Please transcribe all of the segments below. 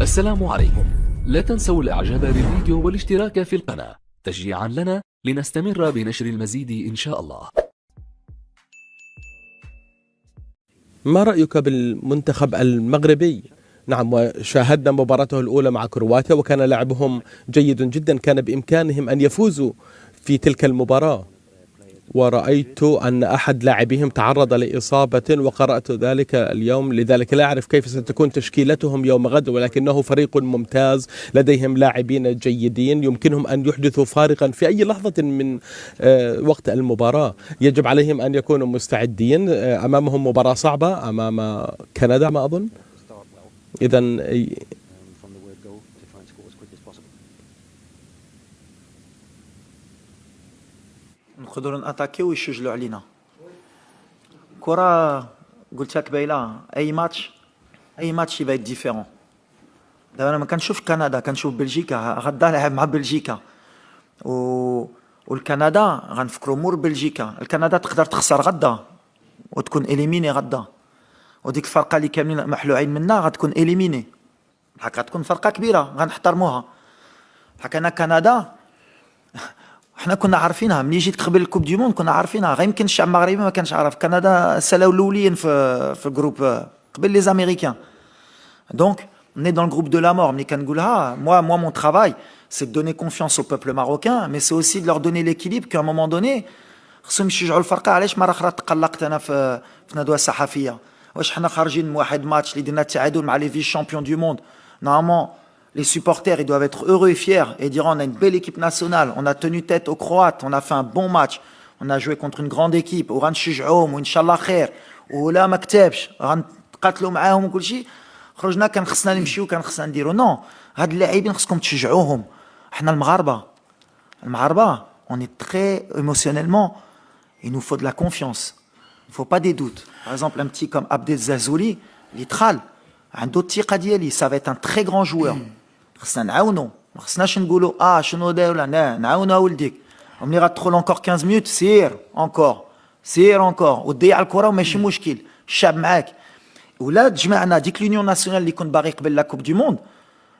السلام عليكم. لا تنسوا الاعجاب بالفيديو والاشتراك في القناة تشجيعا لنا لنستمر بنشر المزيد إن شاء الله. ما رأيك بالمنتخب المغربي؟ نعم، وشاهدنا مباراته الأولى مع كرواتيا وكان لعبهم جيد جدا، كان بإمكانهم أن يفوزوا في تلك المباراة، ورأيت أن أحد لاعبيهم تعرض لإصابة وقرأت ذلك اليوم، لذلك لا أعرف كيف ستكون تشكيلتهم يوم غد، ولكنه فريق ممتاز لديهم لاعبين جيدين يمكنهم أن يحدثوا فارقا في أي لحظة من وقت المباراة. يجب عليهم أن يكونوا مستعدين، أمامهم مباراة صعبة أمام كندا ما أظن. إذن نقدروا ناتاكيو ويشجلوا علينا. كرة قلت لك بايله، اي ماتش يبقى ديفيرون. دابا انا ما كنشوفش كندا، كنشوف بلجيكا. غدا لعب مع بلجيكا والكندا غنفكروا مور بلجيكا. الكندا تقدر تخسر غدا وتكون اليميني غدا، وديك الفرقه اللي كاملين محلوعين منها غتكون اليميني. بحال غتكون فرقه كبيره غنحترموها. بحال انا كندا حنا كنا عارفينها ملي جيت قبل الكوب دي موند، كنا عارفينها. غير يمكن الشعب المغربي ما كانش عارف. كندا سالاو الاولين في الجروب قبل لي زاميريكان. دونك on est dans le groupe de la mort. ملي كنقولها moi mon travail c'est de donner confiance au peuple marocain, mais c'est aussi de leur donner l'équilibre qu'à un moment donné خصهم يشجعوا الفرقه. علاش مره اخرى تقلقت انا في ندوه صحفيه؟ واش حنا خارجين من واحد ماتش اللي درنا التعادل مع لي فيس شامبيون دو موند؟ نورمالمون les supporters, ils doivent être heureux et fiers et dire on a une belle équipe nationale, on a tenu tête aux Croates, on a fait un bon match, on a joué contre une grande équipe, وغنشجعوهم وإن شاء الله خير، ولا ما كتبش غنتقاتلوا معاهم وكل شيء. خرجنا كان خصنا نمشيو، كان خصنا نديرو. نو، هاد اللاعبين خصكم تشجعوهم. احنا المغاربة on est très émotionnellement, il nous faut de la confiance, il faut pas des doutes. Par exemple un petit comme Abdel Zazouli اللي دخل عنده الثقة ديالي، ça va être un très grand joueur. خصنا نعاونو، ما خصناش نقولوا شنو دار ولا لا، نعاونو ولديك. وملي غتدخل انكور 15 مينوت سير انكور وتضيع الكره وماشي مشكل، الشعب معاك. ولا تجمعنا ديك لونيون ناسيونال اللي كنت باغي قبل لا كوب دي موند،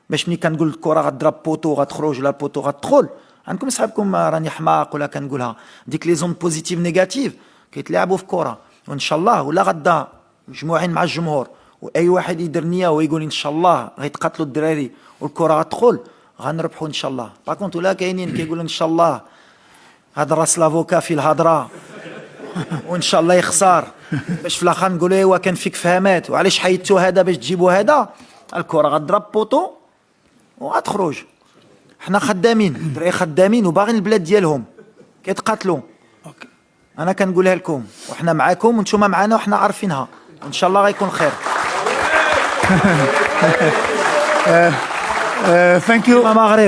باش ملي كنقول الكره غتضرب بوطو غتخرج ولا البوطو غتدخل، عندكم صحابكم راني حماق ولا كنقولها، ديك لي زون بوزيتيف نيجاتيف كيتلعبوا في كره. وان شاء الله ولا غدا مجموعين مع الجمهور واي واحد يدير نيه ويقول ان شاء الله غيتقاتلوا الدراري والكره غتدخل غنربحوا ان شاء الله. باكونت ولا كاينين كيقولوا ان شاء الله هذا راس لافوكا في الهضره وان شاء الله يخسر، باش في الاخر نقولوا ايوا كان فيك فهمات وعلاش حيدتوا هذا باش تجيبوا هذا. الكره غتضرب بوطو وغتخرج. حنا خدامين، الدراري خدامين وباغيين البلاد ديالهم كيتقاتلوا. انا كنقولها لكم وحنا معاكم وانتم معنا وحنا عارفينها، ان شاء الله غيكون خير. Thank you. مغرب.